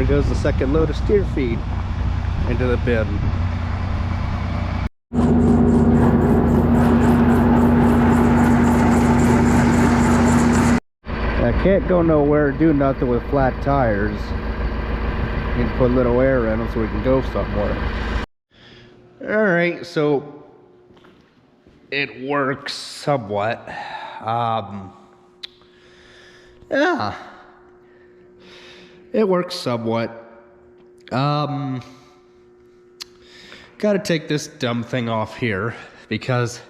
there goes the second load of steer feed into the bin. I can't go nowhere, do nothing with flat tires. Need to put a little air in them so we can go somewhere. Alright, so it works somewhat. Yeah, it works somewhat. Gotta take this dumb thing off here because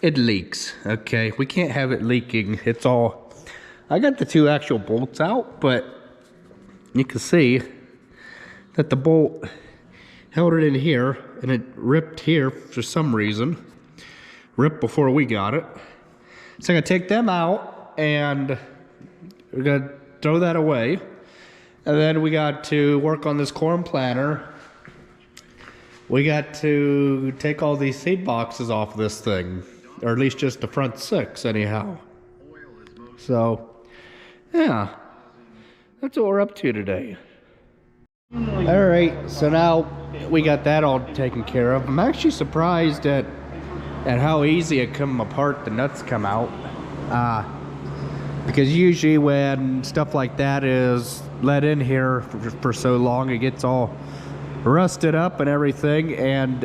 it leaks. Okay, we can't have it leaking. It's all, I got the two actual bolts out, but you can see that the bolt held it in here and it ripped here for some reason. Ripped before we got it. So I'm gonna take them out and we're gonna throw that away. And then we got to work on this corn planter. We got to take all these seed boxes off this thing, or at least just the front 6 anyhow. So, yeah, that's what we're up to today. All right, so now we got that all taken care of. I'm actually surprised at how easy it come apart, the nuts come out. Because usually when stuff like that is let in here for so long, it gets all rusted up and everything, and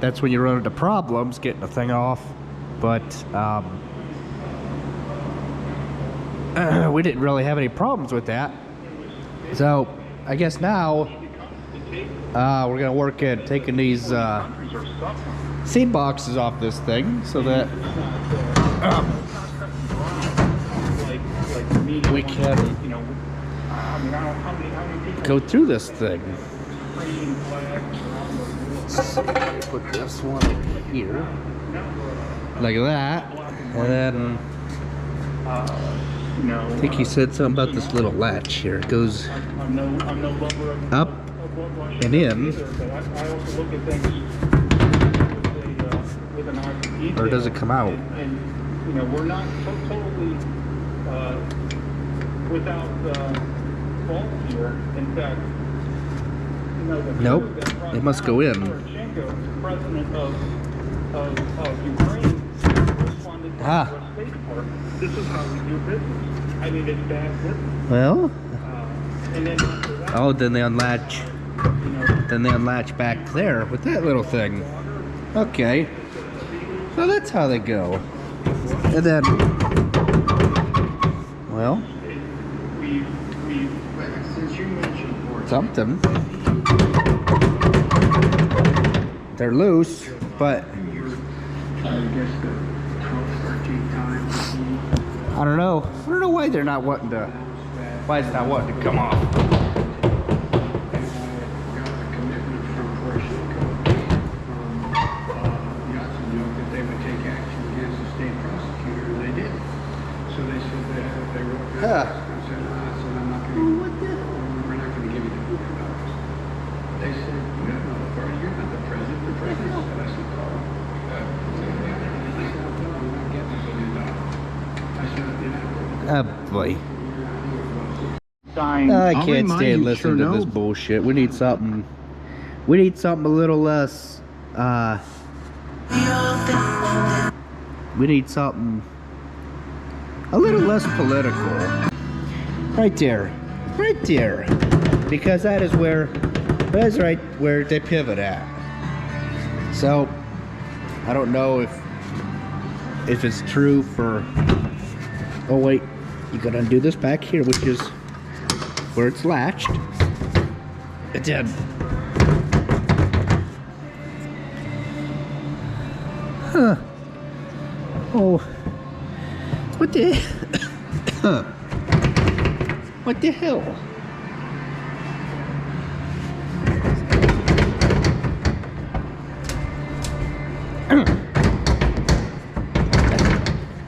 that's when you run into problems getting the thing off. But we didn't really have any problems with that. So I guess now we're gonna work at taking these seed boxes off this thing so that we can go through this thing. So put this one here like that, and then I think he said something about this little latch here. It goes up and in, or does it come out? You know, we're not totally without fault here. In fact, you know, nope, it must go in. President of Ukraine, responded to the State Department. This is how we do business. I mean, it's bad business. Well, and then after that, oh, then they unlatch. Then they unlatch back there with that little thing. Okay, so that's how they go. And then, well, something. They're loose, but I don't know. I don't know why they're not wanting to. Why it's not wanting to come off. Huh. We're not going to give you the $100. They said, you have no authority, you're not the president, the president said, I said, Oh boy. I can't stand listening to this bullshit. We need something. We need something a little less. We need something a little less political. Right there. Right there. Because that is right where they pivot at. So I don't know if it's true for. Oh wait, you gotta undo this back here, which is where it's latched. It did. Huh. Oh. What the what the hell?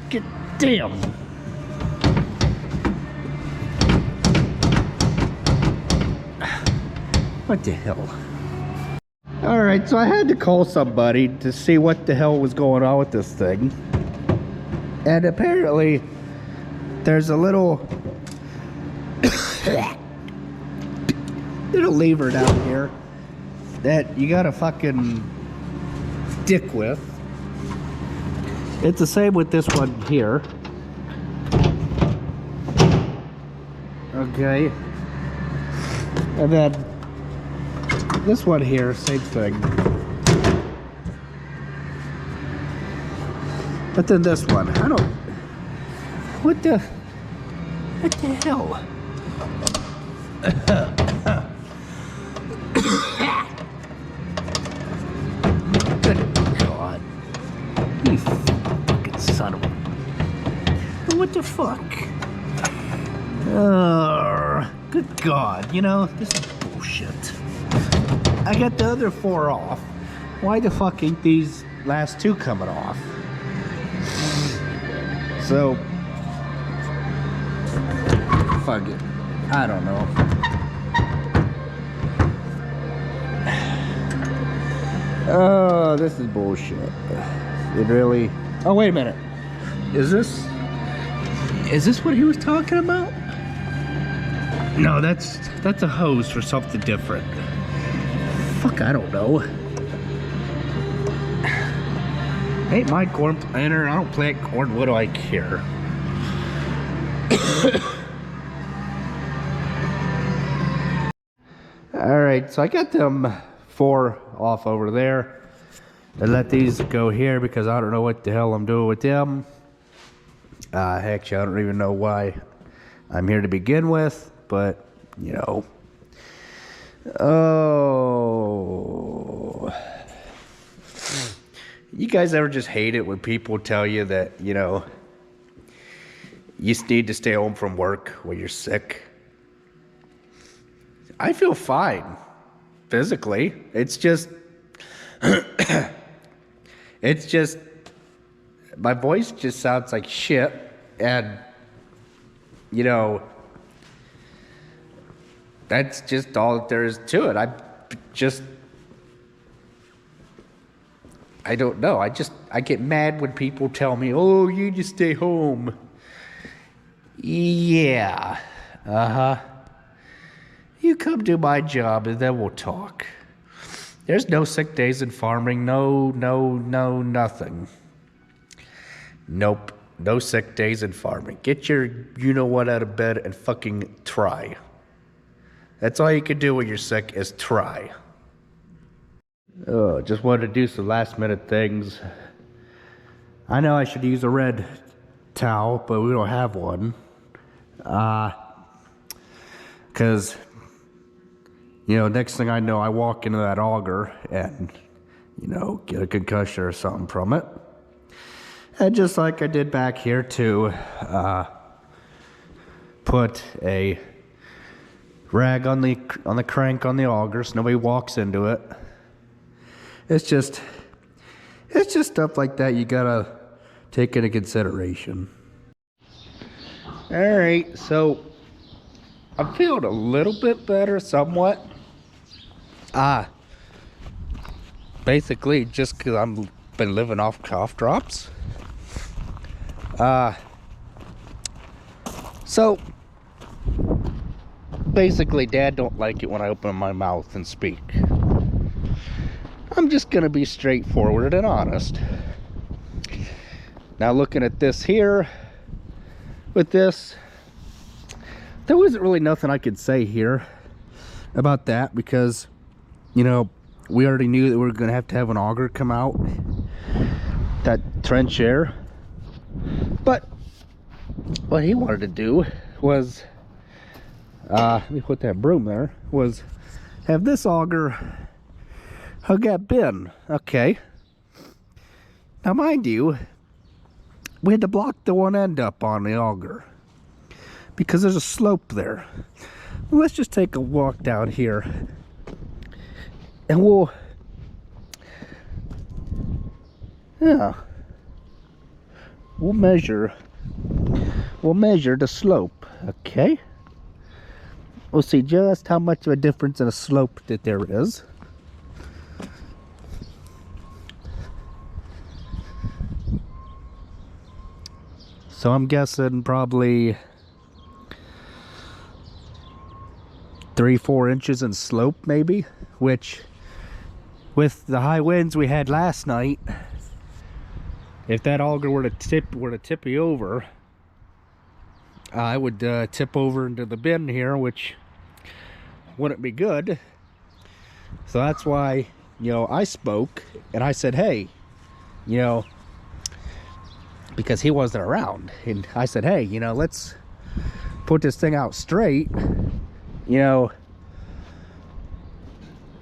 Get damn. What the hell? Alright, so I had to call somebody to see what the hell was going on with this thing. And apparently, there's a little little lever down here that you gotta fucking dick with. It's the same with this one here. Okay. And then this one here, same thing. But then this one, I don't... What the hell? Good God. You fucking son of a... What the fuck? Good God, you know, this is bullshit. I got the other 4 off. Why the fuck ain't these last 2 coming off? So, fuck it. I don't know. Oh, this is bullshit. It really... Oh, wait a minute. Is this what he was talking about? No, that's a hose for something different. Fuck, I don't know. Ain't my corn planter. I don't plant corn. What do I care? Alright, so I got them 4 off over there. I let these go here because I don't know what the hell I'm doing with them. Actually, I don't even know why I'm here to begin with, but, you know. Oh. You guys ever just hate it when people tell you that, you know, you just need to stay home from work when you're sick? I feel fine, physically. It's just, my voice just sounds like shit, and, you know, that's just all that there is to it. I don't know. I get mad when people tell me, oh, you just stay home. Yeah. Uh-huh. You come do my job and then we'll talk. There's no sick days in farming. No, nothing. Nope. No sick days in farming. Get your you-know-what out of bed and fucking try. That's all you can do when you're sick is try. Oh, just wanted to do some last minute things. I know I should use a red towel, but we don't have one. Cause, you know, next thing I know, I walk into that auger and, you know, get a concussion or something from it. And just like I did back here too, put a rag on the crank on the auger so nobody walks into it. It's just stuff like that you gotta take into consideration. All right, so I'm feeling a little bit better, somewhat. Basically, just because I've been living off cough drops. So basically, Dad don't like it when I open my mouth and speak. I'm just gonna be straightforward and honest. Now, looking at this here, with this, there wasn't really nothing I could say here about that because, you know, we already knew that we were gonna have to have an auger come out, that trench air. But what he wanted to do was, let me put that broom there, was have this auger hug that bin. Okay. Now, mind you, we had to block the one end up on the auger because there's a slope there. Well, let's just take a walk down here and we'll measure the slope. Okay, we'll see just how much of a difference in a slope that there is. So I'm guessing probably 3-4 inches in slope maybe, which with the high winds we had last night, if that auger were to tip me over, I would tip over into the bin here, which wouldn't be good. So that's why, you know, I spoke and I said, hey, you know, because he wasn't around, and I said, hey, you know, let's put this thing out straight, you know,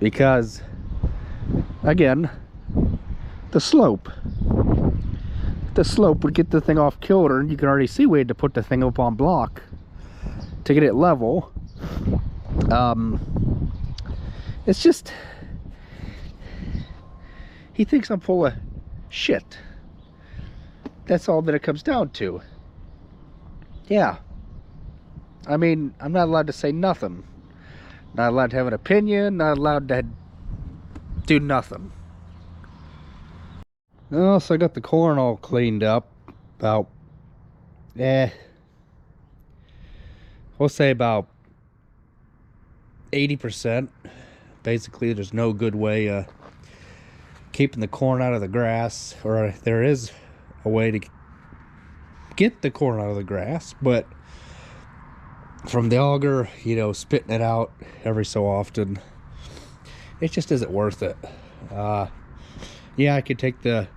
because again, the slope would get the thing off kilter, and you can already see we had to put the thing up on block to get it level. It's just, he thinks I'm full of shit. That's all that it comes down to. Yeah. I mean, I'm not allowed to say nothing. Not allowed to have an opinion, not allowed to do nothing. Oh, so I got the corn all cleaned up. About, we'll say about 80%. Basically, there's no good way keeping the corn out of the grass, or there is a way to get the corn out of the grass, but from the auger, you know, spitting it out every so often, it just isn't worth it. Yeah, I could take the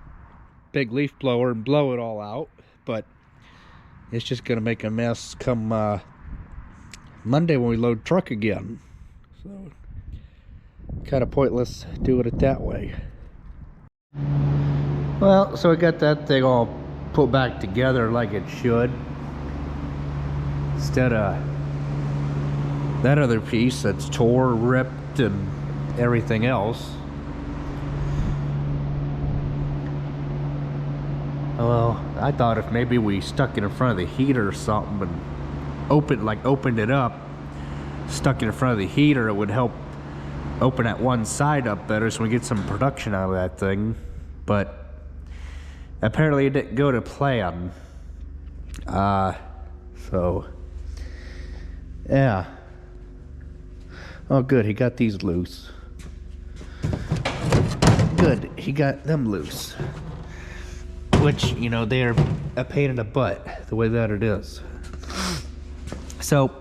big leaf blower and blow it all out, but it's just gonna make a mess come Monday when we load truck again. So kind of pointless doing it that way. Well, so I got that thing all put back together like it should, instead of that other piece that's tore, ripped, and everything else. Well, I thought if maybe we stuck it in front of the heater or something and opened it up, stuck it in front of the heater, it would help open that one side up better so we get some production out of that thing. But apparently it didn't go to plan. So yeah. Oh good, he got these loose. Good, he got them loose. Which, you know, they're a pain in the butt, the way that it is. So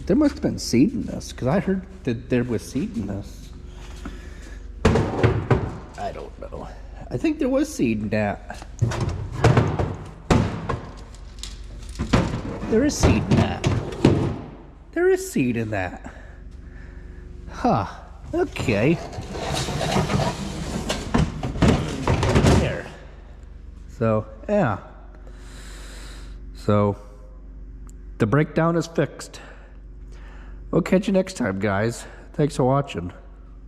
there must have been seed in this, because I heard that there was seed in this. I don't know. I think there was seed in that. There is seed in that. There is seed in that. Huh. Okay. There. So, yeah. So, the breakdown is fixed. We'll catch you next time, guys. Thanks for watching.